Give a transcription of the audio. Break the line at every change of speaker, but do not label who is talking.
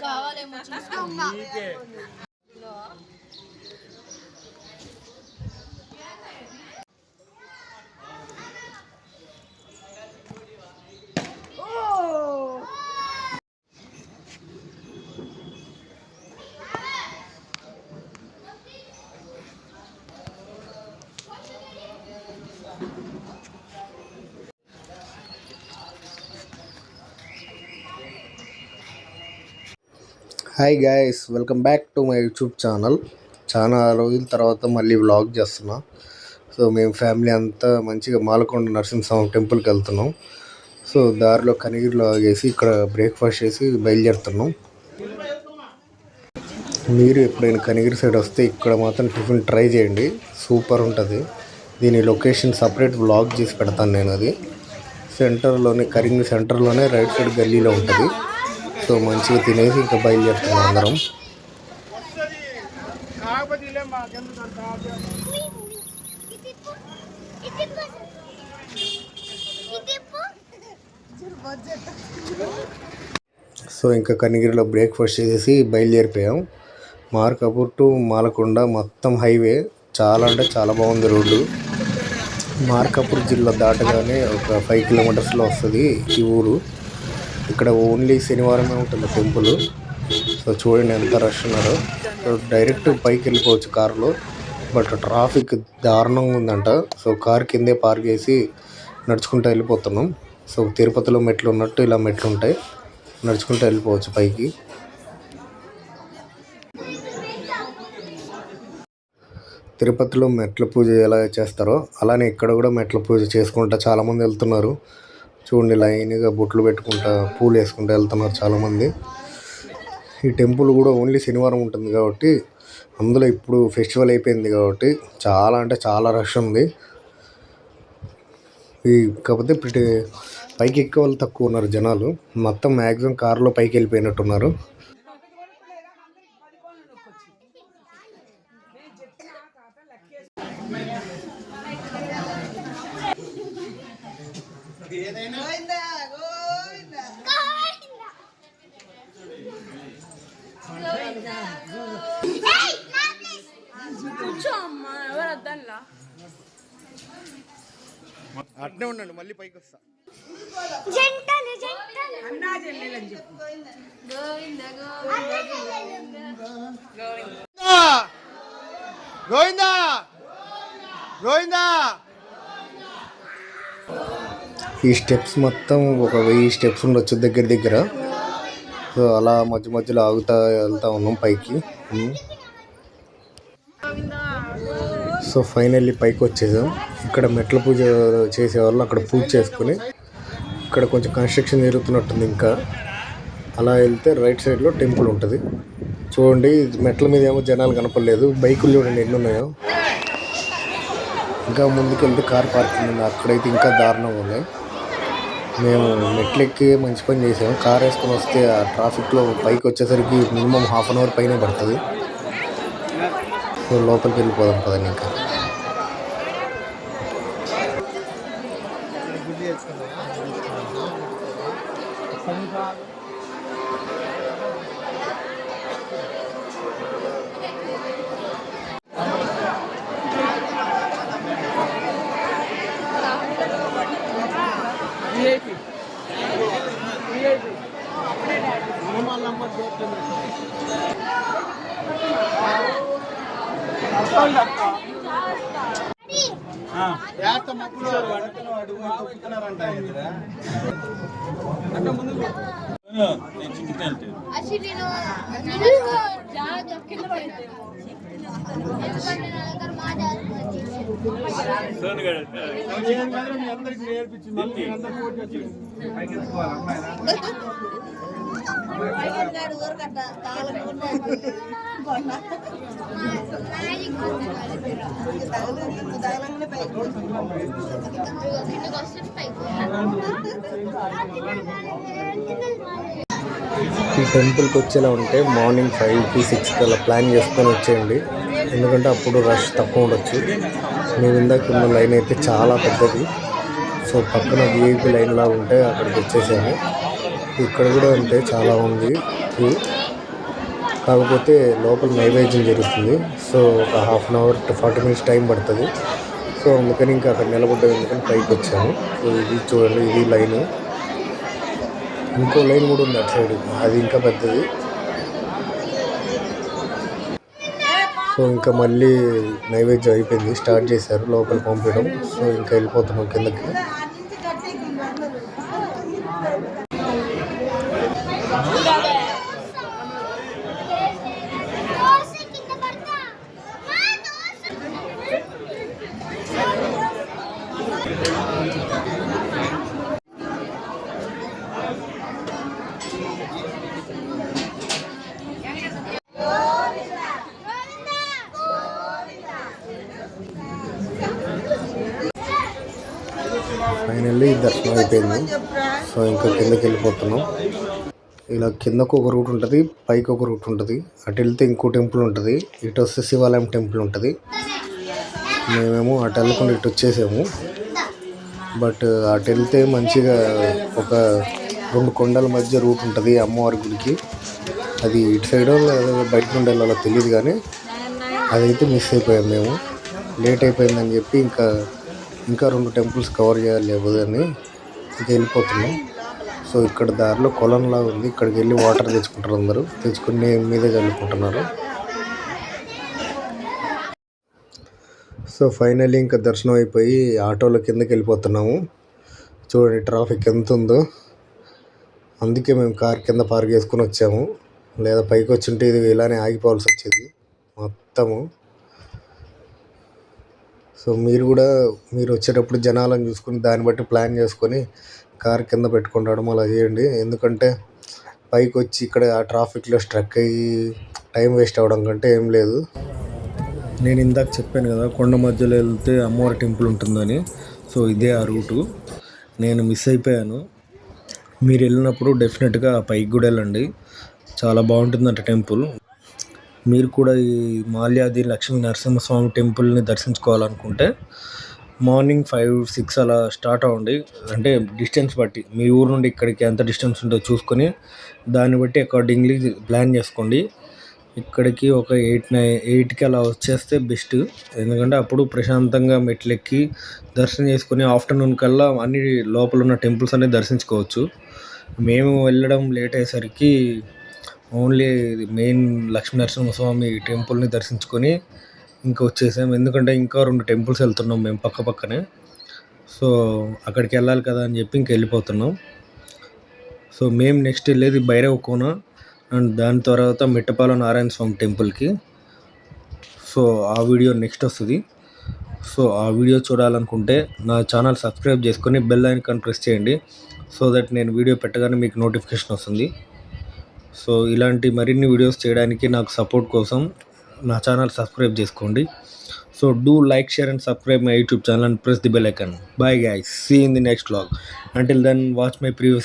కావాలేమో చూసుకో.
Hi guys, welcome back to my YouTube channel. చాలా రోజుల తర్వాత మళ్ళీ వ్లాగ్ చేస్తున్నా. సో మేము ఫ్యామిలీ అంతా మంచిగా మాలకొండ నరసింహస్వామి టెంపుల్కి వెళ్తున్నాం. సో దారిలో కనిగిరిలో ఆగేసి ఇక్కడ బ్రేక్ఫాస్ట్ చేసి బయలుదేరుతున్నాం. మీరు ఎప్పుడైనా కనిగిరి సైడ్ వస్తే ఇక్కడ మాత్రం టిఫిన్ ట్రై చేయండి, సూపర్ ఉంటుంది. దీని లొకేషన్ సపరేట్ వ్లాగ్ చేసి పెడతాను నేను. అది సెంటర్లోనే, కరిగిరి సెంటర్లోనే రైట్ సైడ్ గల్లీలో ఉంటుంది. సో మంచిగా తినేసి ఇంకా బయలుదేరుతున్నాం అందరం. సో ఇంకా కనిగిరిలో బ్రేక్ఫాస్ట్ చేసేసి బయలుదేరిపోయాం. మార్కాపూర్ టు మాలకొండ మొత్తం హైవే, చాలా అంటే చాలా బాగుంది రోడ్డు. మార్కాపూర్ జిల్లా దాటగానే ఒక 5 కిలోమీటర్స్లో వస్తుంది ఈ ఊరు. ఇక్కడ ఓన్లీ శనివారమే ఉంటుంది టెంపుల్. సో చూడండి ఎంత రష్ ఉన్నారో. సో డైరెక్ట్ పైకి వెళ్ళిపోవచ్చు కారులో, బట్ ట్రాఫిక్ దారుణంగా ఉందంట. సో కార్ కిందే పార్క్ చేసి నడుచుకుంటూ వెళ్ళిపోతున్నాం. సో తిరుపతిలో మెట్లు ఉన్నట్టు ఇలా మెట్లు ఉంటాయి, నడుచుకుంటూ వెళ్ళిపోవచ్చు పైకి. తిరుపతిలో మెట్ల పూజ ఎలా చేస్తారో అలానే ఇక్కడ కూడా మెట్ల పూజ చేసుకుంటా చాలామంది వెళ్తున్నారు. చూడండి లైన్గా బొట్లు పెట్టుకుంటా పూలు వేసుకుంటూ వెళ్తున్నారు చాలామంది. ఈ టెంపుల్ కూడా ఓన్లీ శనివారం ఉంటుంది కాబట్టి, అందులో ఇప్పుడు ఫెస్టివల్ అయిపోయింది కాబట్టి చాలా అంటే చాలా రష్ ఉంది. కాకపోతే ఇప్పుడు పైకి ఎక్కే వాళ్ళు తక్కువ ఉన్నారు జనాలు, మొత్తం మ్యాక్సిమం కారులో పైకి వెళ్ళిపోయినట్టున్నారు. అట్నే ఉండండి, మళ్ళీ పైకి వస్తా. గోవిందా గోవిందా. ఈ స్టెప్స్ మొత్తం ఒక 1000 స్టెప్స్ ఉండొచ్చు దగ్గర దగ్గర. సో అలా మధ్య మధ్యలో ఆగుతా వెళ్తా ఉన్నాం పైకి. సో ఫైనల్లీ పైకి వచ్చేసాం. ఇక్కడ మెట్ల పూజ చేసేవాళ్ళు అక్కడ పూజ చేసుకుని, ఇక్కడ కొంచెం కన్స్ట్రక్షన్ జరుగుతున్నట్టుంది. ఇంకా అలా వెళ్తే రైట్ సైడ్లో టెంపుల్ ఉంటుంది. చూడండి మెట్ల మీద ఏమో జనాలు కనపడలేదు, బైకులు చూడండి ఎన్ని ఉన్నాయో. ఇంకా ముందుకు వెళ్తే కార్ పార్కింగ్ ఉంది, అక్కడైతే ఇంకా దారుణంగా ఉన్నాయి. మేము మెట్లెక్కి మంచి పని చేసాము, కార్ వేసుకొని వస్తే ఆ ట్రాఫిక్లో పైకి వచ్చేసరికి మినిమం ½ అవర్ పైనే పడుతుంది. సో లోపలికి వెళ్ళిపోదాం కదండి. ఇంకా ఈ టెంపుల్కి వచ్చేలా ఉంటే మార్నింగ్ 5కి 6కి అలా ప్లాన్ చేసుకొని వచ్చేయండి, ఎందుకంటే అప్పుడు రష్ తక్కువ ఉండొచ్చు. మేము ఇందాక ఉన్న లైన్ అయితే చాలా పెద్దది. సో పక్కన విఐపి లైన్లా ఉంటే అక్కడికి వచ్చేసాము. ఇక్కడ కూడా అంతే చాలా ఉంది క్యూ, కాకపోతే లోపల నైవేద్యం జరుగుతుంది. సో ఒక half an hour to 40 minutes time పడుతుంది. సో అందుకని ఇంకా అక్కడ నిలబడ్డం ఎందుకని పైకి వచ్చాము. సో ఇది చూడండి, ఇది లైను. ఇంకో లైన్ కూడా ఉంది అటు సైడ్, అది ఇంకా పెద్దది. సో ఇంకా మళ్ళీ నైవేద్యం అయిపోయింది, స్టార్ట్ చేశారు లోపల పంపించడం. సో ఇంకా వెళ్ళిపోతున్నాం కిందకి. ఫైనల్లీ దర్శనం అయిపోయింది. సో ఇంకా కిందకి వెళ్ళిపోతున్నాం. ఇలా కిందకు ఒక రూట్ ఉంటుంది, పైకి ఒక రూట్ ఉంటుంది. అటు వెళ్తే ఇంకో టెంపుల్ ఉంటుంది, ఇటు వస్తే శివాలయం టెంపుల్ ఉంటుంది. మేమేమో అటు వెళ్ళకుండా ఇటు వచ్చేసాము. బట్ అటు వెళ్తే మంచిగా ఒక 2 కొండల మధ్య రూట్ ఉంటుంది అమ్మవారి గుడికి. అది ఇటు సైడ్ బయట నుండి వెళ్ళాలో తెలియదు, కానీ అదైతే మిస్ అయిపోయాం మేము. లేట్ అయిపోయిందని చెప్పి ఇంకా 2 టెంపుల్స్ కవర్ చేయాలి లేదని ఇంకా వెళ్ళిపోతున్నాం. సో ఇక్కడ దారిలో కొలంలా ఉంది, ఇక్కడికి వెళ్ళి వాటర్ తెచ్చుకుంటారు, అందరూ తెచ్చుకుని మీదే చల్లుకుంటున్నారు. సో ఫైనల్లీ ఇంకా దర్శనం అయిపోయి ఆటోలో కిందకి వెళ్ళిపోతున్నాము. చూడండి ట్రాఫిక్ ఎంత ఉందో, అందుకే మేము కార్ కింద పార్క్ చేసుకుని వచ్చాము. లేదా పైకి వచ్చుంటే ఇది ఇలానే ఆగిపోవాల్సి వచ్చేది మొత్తము. సో మీరు వచ్చేటప్పుడు జనాలను చూసుకుని దాన్ని బట్టి ప్లాన్ చేసుకొని కార్ కింద పెట్టుకుంటాడం అలా చేయండి. ఎందుకంటే పైకి వచ్చి ఇక్కడ ఆ ట్రాఫిక్లో స్ట్రక్ అయ్యి టైం వేస్ట్ అవ్వడం కంటే ఏం లేదు. నేను ఇందాక చెప్పాను కదా కొండ మధ్యలో వెళ్తే అమ్మవారి టెంపుల్ ఉంటుందని. సో ఇదే ఆ రూటు. నేను మిస్ అయిపోయాను. మీరు వెళ్ళినప్పుడు డెఫినెట్గా పైకి కూడా వెళ్ళండి, చాలా బాగుంటుందంట టెంపుల్. మీరు కూడా ఈ మాల్యాది లక్ష్మీ నరసింహస్వామి టెంపుల్ని దర్శించుకోవాలనుకుంటే మార్నింగ్ 5-6 అలా స్టార్ట్ అవ్వండి. అంటే డిస్టెన్స్ బట్టి మీ ఊరు నుండి ఇక్కడికి ఎంత డిస్టెన్స్ ఉంటుందో చూసుకొని దాన్ని బట్టి అకార్డింగ్లీ ప్లాన్ చేసుకోండి. ఇక్కడికి ఒక 8కి అలా వచ్చేస్తే బెస్ట్. ఎందుకంటే అప్పుడు ప్రశాంతంగా మెట్లెక్కి దర్శనం చేసుకొని ఆఫ్టర్నూన్ కల్లా అన్ని లోపల ఉన్న టెంపుల్స్ అన్నీ దర్శించుకోవచ్చు. మేము వెళ్ళడం లేట్ అయ్యేసరికి ఓన్లీ మెయిన్ లక్ష్మీ నరసింహస్వామి టెంపుల్ని దర్శించుకొని ఇంకా వచ్చేసాం. ఎందుకంటే ఇంకా 2 టెంపుల్స్ వెళ్తున్నాం మేము పక్కనే. సో అక్కడికి వెళ్ళాలి కదా అని చెప్పి ఇంక వెళ్ళిపోతున్నాం. సో మేము నెక్స్ట్ వెళ్ళేది భైరవ కోన అండ్ దాని తర్వాత మిట్టపాల నారాయణ స్వామి టెంపుల్కి. సో ఆ వీడియో నెక్స్ట్ వస్తుంది. సో ఆ వీడియో చూడాలనుకుంటే నా ఛానల్ సబ్స్క్రైబ్ చేసుకొని బెల్ ఐకాన్ ప్రెస్ చేయండి. సో దట్ నేను వీడియో పెట్టగానే మీకు నోటిఫికేషన్ వస్తుంది. సో ఇలాంటి మరిన్ని వీడియోస్ చేయడానికి నాకు సపోర్ట్ కోసం నా ఛానల్ సబ్స్క్రైబ్ చేసుకోండి. So do like, share and subscribe my YouTube channel and press the bell icon. Bye guys, see you in the next vlog. Until then, watch my previous